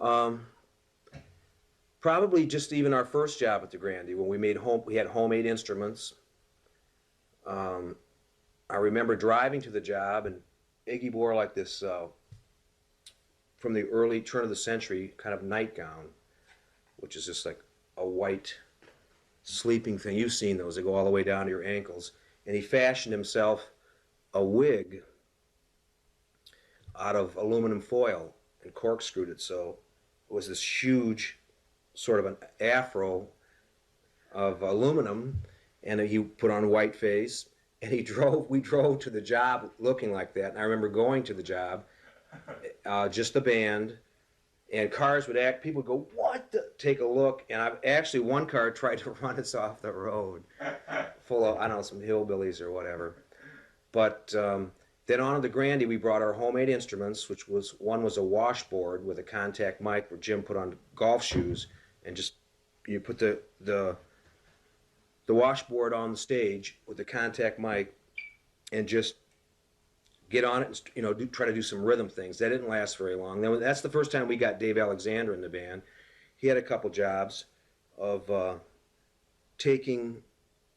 Um, Probably just even our first job at the Grandi when we had homemade instruments. Um, I remember driving to the job, and Iggy wore like this from the early turn of the century kind of nightgown, which is just like a white sleeping thing. You've seen those; they go all the way down to your ankles. And he fashioned himself a wig out of aluminum foil and corkscrewed it so it was this huge sort of an afro of aluminum, and he put on a white face, and we drove to the job looking like that. And I remember going to the job, just the band, and cars would act, people would go, what take a look, and I've actually, one car tried to run us off the road, full of, I don't know, some hillbillies or whatever. But then on to the Grandi, we brought our homemade instruments, which was, one was a washboard with a contact mic where Jim put on golf shoes, and just, you put the washboard on the stage with the contact mic and just get on it and try to do some rhythm things. That didn't last very long. Then that's the first time we got Dave Alexander in the band. He had a couple jobs of taking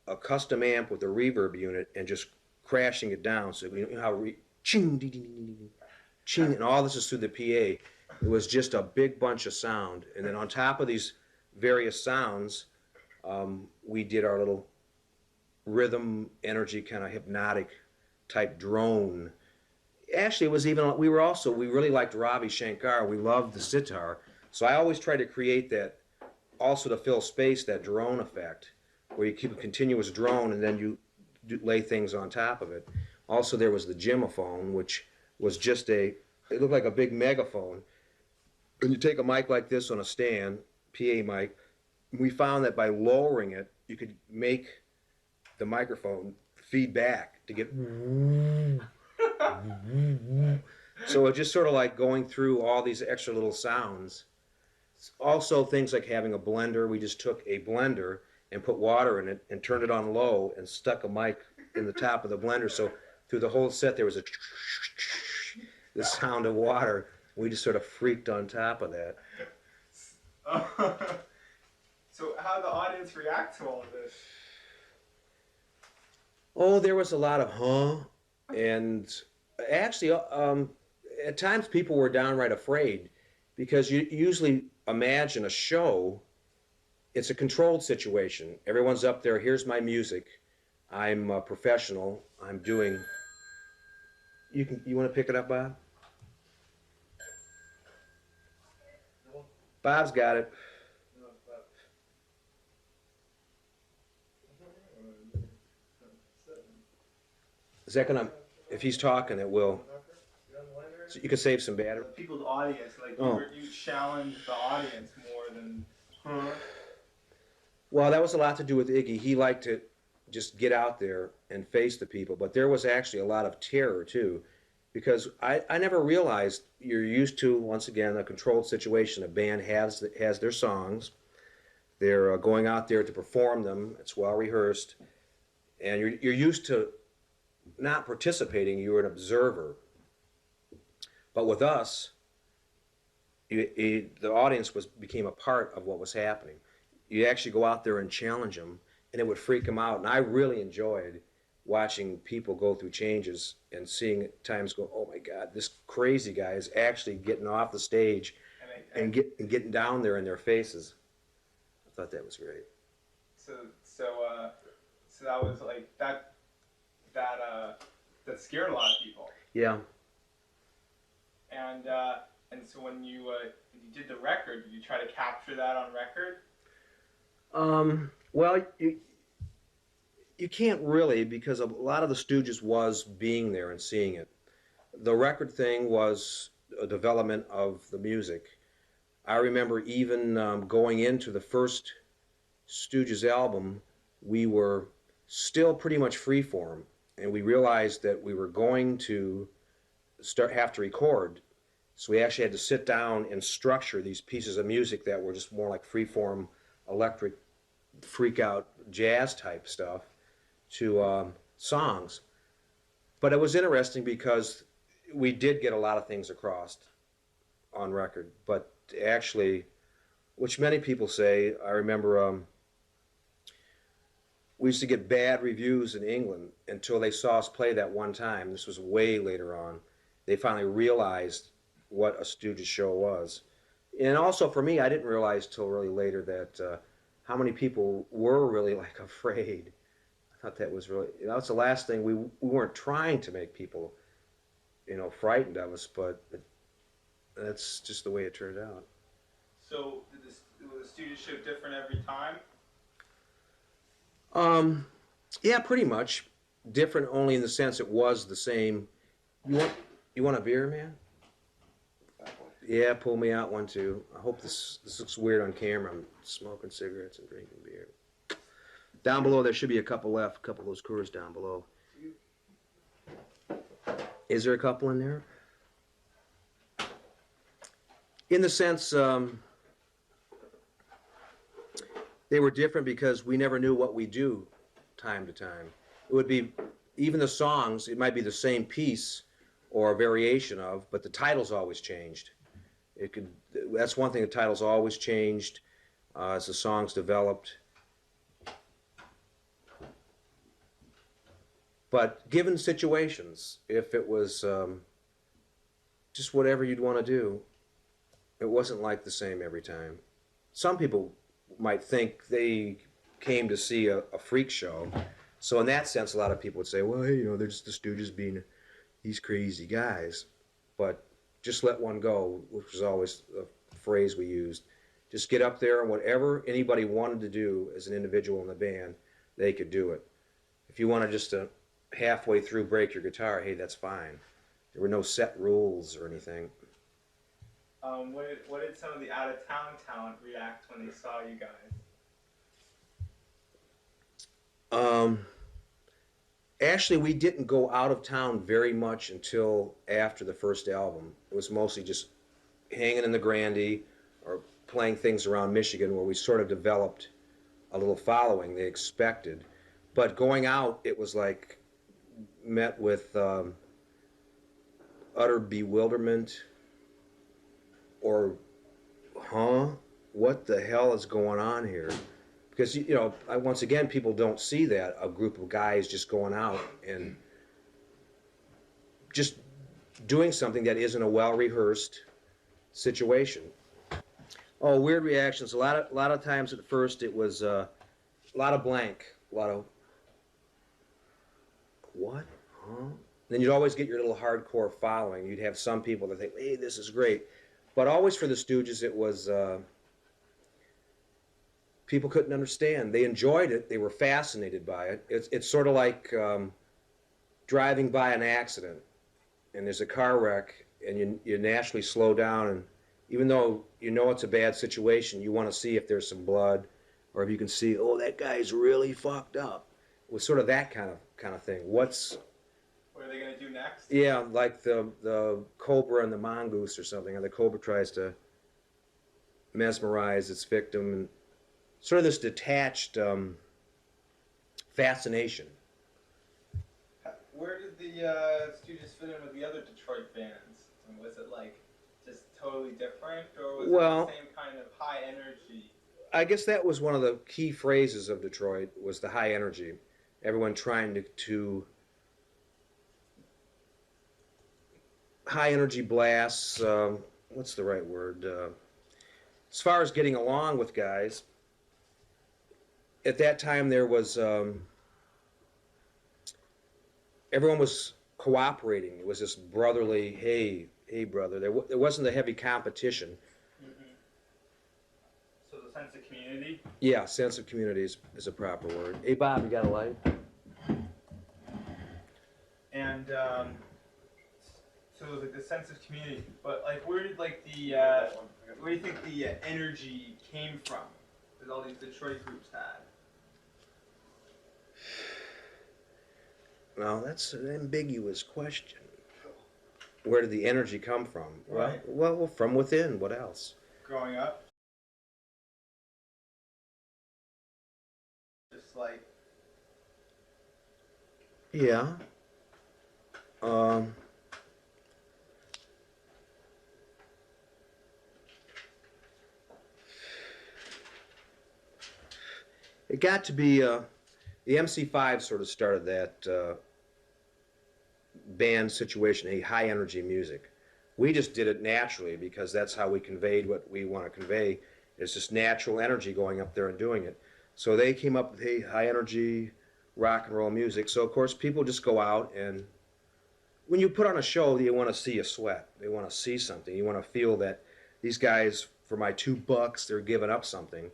a custom amp with a reverb unit and just crashing it down. So you know how ching, ding, ding, ding, ching, and all this is through the PA. It was just a big bunch of sound, and then on top of these various sounds, we did our little rhythm, energy, kind of hypnotic type drone. Actually, it was even, we really liked Ravi Shankar. We loved the sitar. So I always try to create that, also to fill space, that drone effect, where you keep a continuous drone and then you lay things on top of it. Also, there was the Jimaphone, which was just it looked like a big megaphone. And you take a mic like this on a stand, PA mic, we found that by lowering it, you could make the microphone feed back to get. So it's just sort of like going through all these extra little sounds. Also, things like having a blender. We just took a blender and put water in it and turned it on low and stuck a mic in the top of the blender. So through the whole set, there was the sound of water. We just sort of freaked on top of that. So how did the audience react to all of this? Oh, there was a lot of and actually, at times people were downright afraid, because you usually imagine a show, it's a controlled situation. Everyone's up there, here's my music, I'm a professional, I'm doing. You want to pick it up, Bob? Bob's got it. Is that gonna, if he's talking, it will. So you can save some battery. People's audience, like you challenge the audience more than. Well, that was a lot to do with Iggy. He liked to just get out there and face the people, but there was actually a lot of terror too, because I never realized, you're used to, once again, a controlled situation. A band has their songs. They're going out there to perform them. It's well rehearsed, and you're used to not participating. You're an observer. But with us, the audience became a part of what was happening. You actually go out there and challenge them, and it would freak them out. And I really enjoyed watching people go through changes and seeing at times go, oh my God, this crazy guy is actually getting off the stage and getting down there in their faces. I thought that was great. So that was like that scared a lot of people. Yeah. And so when you did the record, did you try to capture that on record? Well, you can't really, because a lot of the Stooges was being there and seeing it. The record thing was a development of the music. I remember even going into the first Stooges album, we were still pretty much freeform, and we realized that we were going to have to record. So we actually had to sit down and structure these pieces of music that were just more like freeform, electric, freak out jazz type stuff to songs. But it was interesting because we did get a lot of things across on record, but actually, which many people say, I remember we used to get bad reviews in England until they saw us play that one time. This was way later on. They finally realized what a Stooges show was. And also for me, I didn't realize till really later that how many people were really like afraid. I thought that was really, that's the last thing. We weren't trying to make people, frightened of us, but that's just the way it turned out. So was the studio show different every time? Um, yeah, pretty much. Different only in the sense it was the same. You want you want a beer, man? Yeah, pull me out one too. I hope this looks weird on camera. I'm smoking cigarettes and drinking beer. Down below there should be a couple left. A couple of those Coors down below. Is there a couple in there? In the sense, they were different because we never knew what we do time to time. It would be, even the songs, it might be the same piece or a variation of, but the titles always changed. It could, that's one thing, the titles always changed as the songs developed. But given situations, if it was just whatever you'd want to do, it wasn't like the same every time. Some people might think they came to see a freak show. So in that sense, a lot of people would say, well, hey, they're just the Stooges being these crazy guys. But just let one go, which was always a phrase we used. Just get up there and whatever anybody wanted to do as an individual in the band, they could do it. If you wanted just to halfway through break your guitar, hey, that's fine. There were no set rules or anything. What did some of the out-of-town talent react when they saw you guys? Actually, we didn't go out of town very much until after the first album. It was mostly just hanging in the Grandi or playing things around Michigan where we sort of developed a little following they expected. But going out, it was like met with utter bewilderment or, huh? What the hell is going on here? Because, once again, people don't see that, a group of guys just going out and just doing something that isn't a well-rehearsed situation. Oh, weird reactions. A lot of times at first it was a lot of blank, a lot of what? Huh? Then you'd always get your little hardcore following. You'd have some people that think, hey, this is great. But always for the Stooges, it was people couldn't understand. They enjoyed it. They were fascinated by it. It's sort of like driving by an accident and there's a car wreck and you naturally slow down, and even though you know it's a bad situation, you want to see if there's some blood or if you can see, oh, that guy's really fucked up. It was sort of that kind of thing. What are they gonna do next? Yeah, like the cobra and the mongoose or something. Or the cobra tries to mesmerize its victim, and sort of this detached fascination. Where did the Stooges fit in with the other Detroit bands? And was it like just totally different, or was it the same kind of high energy? I guess that was one of the key phrases of Detroit, was the high energy. Everyone trying to high energy blasts. What's the right word? As far as getting along with guys, at that time there was everyone was cooperating. It was this brotherly, hey brother. There wasn't a heavy competition. Mm-hmm. So the sense of community? Yeah, sense of community is a proper word. Hey Bob, you got a light? And so like the sense of community, but like where did like the where do you think the energy came from that all these Detroit groups had? Well, that's an ambiguous question. Where did the energy come from? Right. Well, from within. What else? Growing up, just like Yeah. Um, it got to be the MC5 sort of started that band situation, a high energy music. We just did it naturally because that's how we conveyed what we want to convey. It's just natural energy going up there and doing it. So they came up with hey, high energy rock and roll music. So of course people just go out, and when you put on a show, you want to see a sweat. They want to see something. You want to feel that these guys, for my $2, they're giving up something.